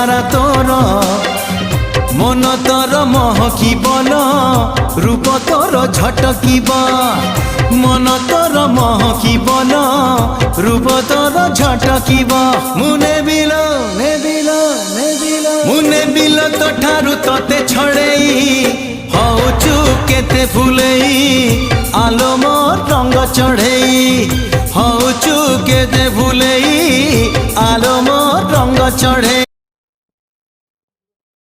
চেহারা তোর মন তোর মহকিবন রূপ তোর ঝটকিব মন তোর মহকিবন রূপ তোর ঝটকিব মুনে বিল মুনে বিল তো ঠারু তোতে ছড়েই হউচু কেতে ফুলেই আলো মোর রঙ্গ চढ़ेई হউচু কেতে ফুলেই আলো মোর রঙ্গ চढ़ेई।